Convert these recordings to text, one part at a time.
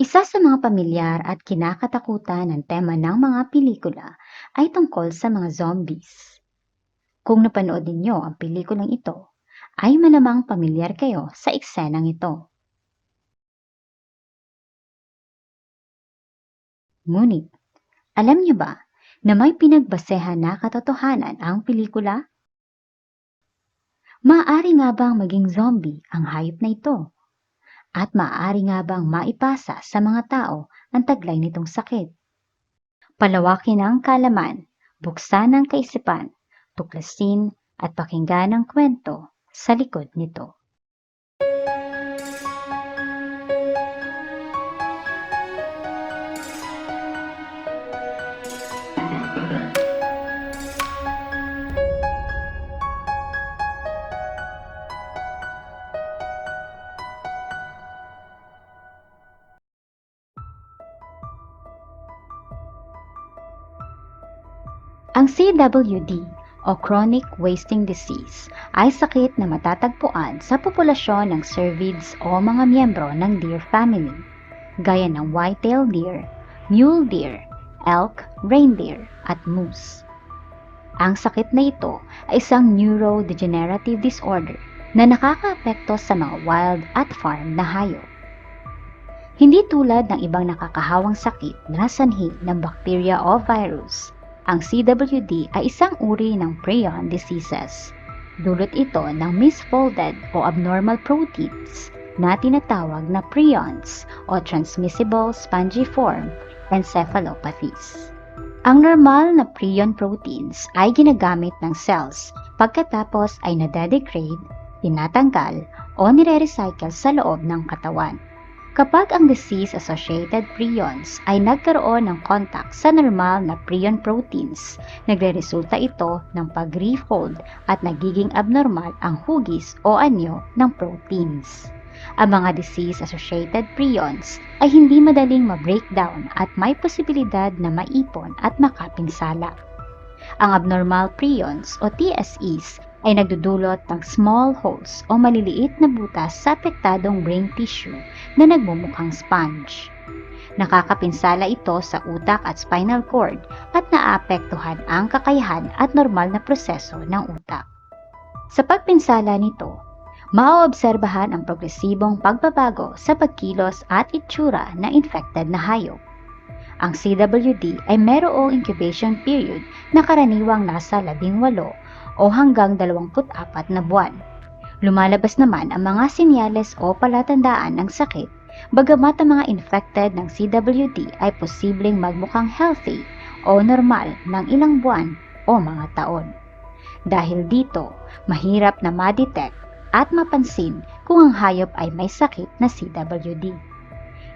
Isa sa mga pamilyar at kinakatakutan ng tema ng mga pelikula ay tungkol sa mga zombies. Kung napanood ninyo ang pelikulang ito, ay malamang pamilyar kayo sa eksenang ito. Ngunit, alam niyo ba na may pinagbasehan na katotohanan ang pelikula? Maaari nga bang maging zombie ang hayop na ito? At maaari nga bang maipasa sa mga tao ang taglay nitong sakit? Palawakin ang kaalaman, buksan ang kaisipan, tuklasin at pakinggan ang kwento sa likod nito. Ang CWD o Chronic Wasting Disease ay sakit na matatagpuan sa populasyon ng cervids o mga miyembro ng deer family, gaya ng white-tailed deer, mule deer, elk, reindeer, at moose. Ang sakit na ito ay isang neurodegenerative disorder na nakakaapekto sa mga wild at farm na hayop. Hindi tulad ng ibang nakakahawang sakit na sanhi ng bacteria o virus, ang CWD ay isang uri ng prion diseases. Dulot ito ng misfolded o abnormal proteins na tinatawag na prions o transmissible spongiform encephalopathies. Ang normal na prion proteins ay ginagamit ng cells pagkatapos ay nade-degrade, tinatanggal o nire-recycle sa loob ng katawan. Kapag ang disease-associated prions ay nagkaroon ng contact sa normal na prion proteins, nagre-resulta ito ng pag-refold at nagiging abnormal ang hugis o anyo ng proteins. Ang mga disease-associated prions ay hindi madaling ma-breakdown at may posibilidad na maipon at makapinsala. Ang abnormal prions o TSEs ay nagdudulot ng small holes o maliliit na butas sa apektadong brain tissue na nagmumukhang sponge. Nakakapinsala ito sa utak at spinal cord at naapektuhan ang kakayahan at normal na proseso ng utak. Sa pagpinsala nito, maaobserbahan ang progresibong pagbabago sa pagkilos at itsura ng infected na hayop. Ang CWD ay mayroong incubation period na karaniwang nasa 18 o hanggang 24 na buwan. Lumalabas naman ang mga senyales o palatandaan ng sakit, bagamat ang mga infected ng CWD ay posibleng magmukhang healthy o normal ng ilang buwan o mga taon. Dahil dito, mahirap na ma-detect at mapansin kung ang hayop ay may sakit na CWD.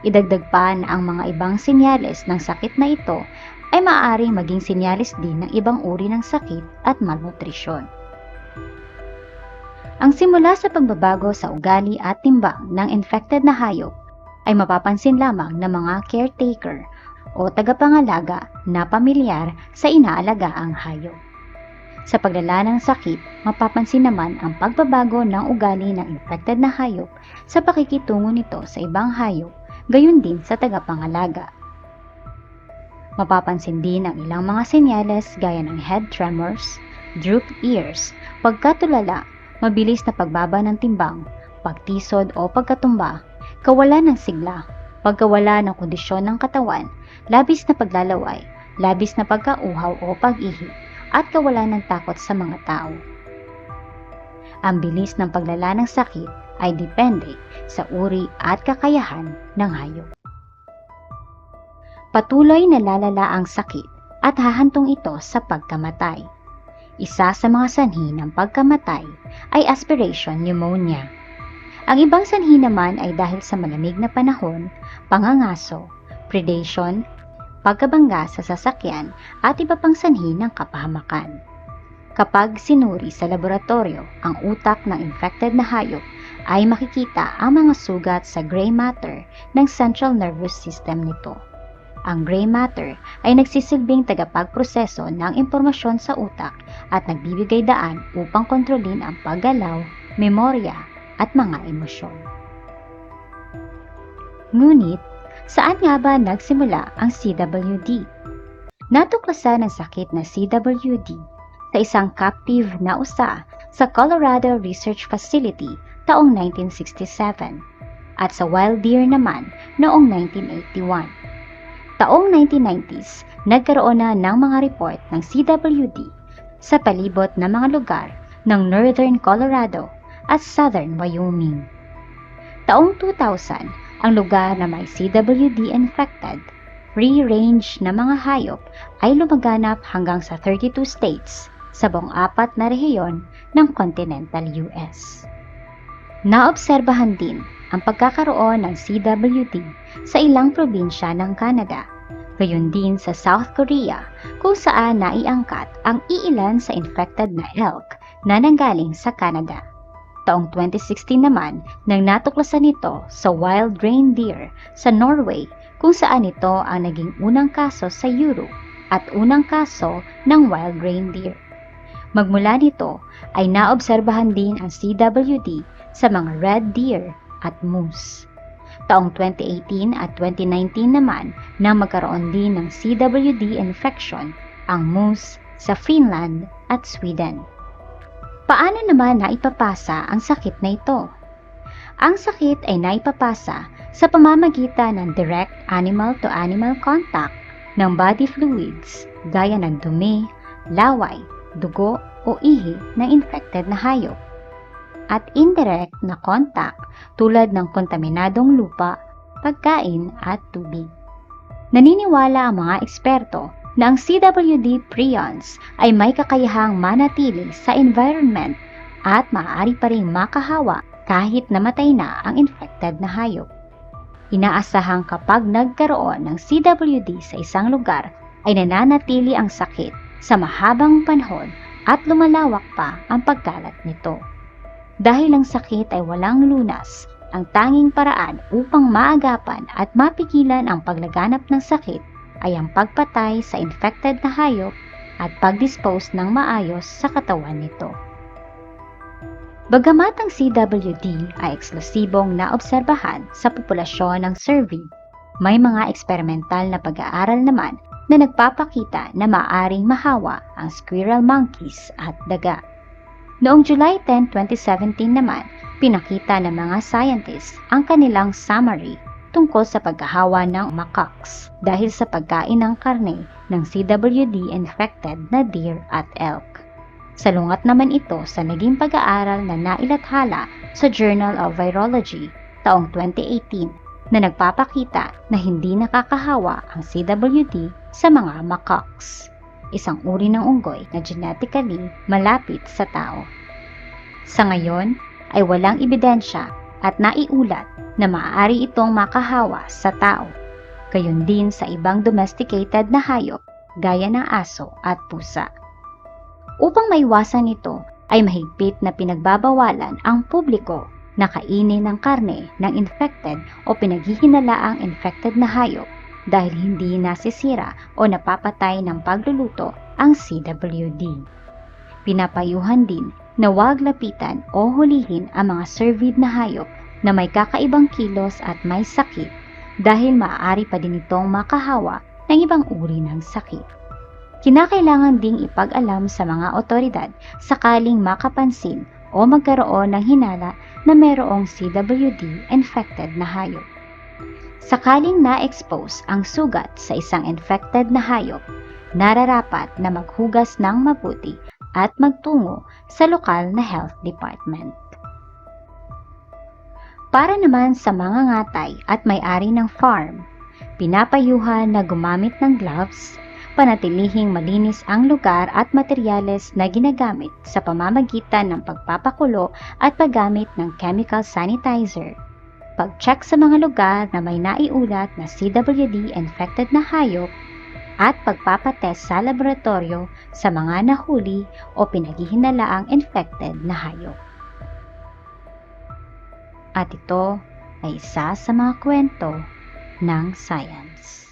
Idagdag pa na ang mga ibang senyales ng sakit na ito ay maaaring maging senyales din ng ibang uri ng sakit at malnutrisyon. Ang simula sa pagbabago sa ugali at timbang ng infected na hayop ay mapapansin lamang ng mga caretaker o tagapangalaga na pamilyar sa inaalagaang hayop. Sa paglala ng sakit, mapapansin naman ang pagbabago ng ugali ng infected na hayop sa pakikitungo nito sa ibang hayop, gayon din sa tagapangalaga. Mapapansin din ang ilang mga senyales gaya ng head tremors, drooped ears, pagkatulala, mabilis na pagbaba ng timbang, pagtisod o pagkatumba, kawalan ng sigla, pagkawala ng kondisyon ng katawan, labis na paglalaway, labis na pagkauhaw o pag-ihi, at kawalan ng takot sa mga tao. Ang bilis ng paglala ng sakit ay depende sa uri at kakayahan ng hayop. Patuloy na lalala ang sakit at hahantong ito sa pagkamatay. Isa sa mga sanhi ng pagkamatay ay aspiration pneumonia. Ang ibang sanhi naman ay dahil sa malamig na panahon, pangangaso, predation, pagkabangga sa sasakyan at iba pang sanhi ng kapahamakan. Kapag sinuri sa laboratorio ang utak ng infected na hayop, ay makikita ang mga sugat sa gray matter ng central nervous system nito. Ang gray matter ay nagsisilbing tagapagproseso ng impormasyon sa utak at nagbibigay daan upang kontrolin ang paggalaw, memorya at mga emosyon. Ngunit, Saan nga ba nagsimula ang CWD? Natuklasan ang sakit na CWD sa isang captive na usa sa Colorado Research Facility taong 1967 at sa wild deer naman noong 1981. Taong 1990s, nagkaroon na ng mga report ng CWD sa palibot na mga lugar ng Northern Colorado at Southern Wyoming. Taong 2000, ang lugar na may CWD infected free range na mga hayop ay lumaganap hanggang sa 32 states sa buong 4 na rehiyon ng continental US. Naobserbahan din ang pagkakaroon ng CWD sa ilang probinsya ng Canada, gayon din sa South Korea kung saan naiangkat ang iilan sa infected na elk na nanggaling sa Canada. Taong 2016 naman nang natuklasan ito sa wild reindeer sa Norway kung saan ito ang naging unang kaso sa Europe at unang kaso ng wild reindeer. Magmula nito ay naobserbahan din ang CWD sa mga red deer at moose. Taong 2018 at 2019 naman nang magkaroon din ng CWD infection ang moose sa Finland at Sweden. Paano naman naipapasa ang sakit na ito? Ang sakit ay naipapasa sa pamamagitan ng direct animal-to-animal contact ng body fluids gaya ng dumi, laway, dugo o ihi ng infected na hayop, at indirect na contact tulad ng kontaminadong lupa, pagkain at tubig. Naniniwala ang mga eksperto na ang CWD prions ay may kakayahang manatili sa environment at maaari pa ring makahawa kahit namatay na ang infected na hayop. Inaasahang kapag nagkaroon ng CWD sa isang lugar ay nananatili ang sakit sa mahabang panahon at lumalawak pa ang pagkalat nito. Dahil ang sakit ay walang lunas, ang tanging paraan upang maagapan at mapigilan ang paglaganap ng sakit ay ang pagpatay sa infected na hayop at pag-dispose ng maayos sa katawan nito. Bagamat ang CWD ay eksklusibong naobserbahan sa populasyon ng cervid, may mga eksperimental na pag-aaral naman na nagpapakita na maaaring mahawa ang squirrel monkeys at daga. Noong July 10, 2017 naman, pinakita ng mga scientists ang kanilang summary tungkol sa paghahawa ng macaques dahil sa pagkain ng karne ng CWD-infected na deer at elk. Salungat naman ito sa naging pag-aaral na nailathala sa Journal of Virology taong 2018 na nagpapakita na hindi nakakahawa ang CWD sa mga macaques, isang uri ng unggoy na genetically malapit sa tao. Sa ngayon ay walang ebidensya at naiulat na maaari itong makahawa sa tao, gayon din sa ibang domesticated na hayop gaya ng aso at pusa. Upang maiwasan ito ay mahigpit na pinagbabawalan ang publiko na kainin ng karne ng infected o pinaghihinalaang infected na hayop dahil hindi nasisira o napapatay ng pagluluto ang CWD. Pinapayuhan din na huwag lapitan o hulihin ang mga cervid na hayop na may kakaibang kilos at may sakit dahil maaari pa din itong makahawa ng ibang uri ng sakit. Kinakailangan ding ipag-alam sa mga otoridad sakaling makapansin o magkaroon ng hinala na mayroong CWD infected na hayop. Sakaling na-expose ang sugat sa isang infected na hayop, nararapat na maghugas ng mabuti at magtungo sa lokal na health department. Para naman sa mga ngatay at may-ari ng farm, pinapayuhan na gumamit ng gloves, panatilihing malinis ang lugar at materyales na ginagamit sa pamamagitan ng pagpapakulo at paggamit ng chemical sanitizer, pag-check sa mga lugar na may naiulat na CWD infected na hayop, at pagpapatest sa laboratorio sa mga nahuli o pinaghihinalaang infected na hayop. At ito ay isa sa mga kwento ng science.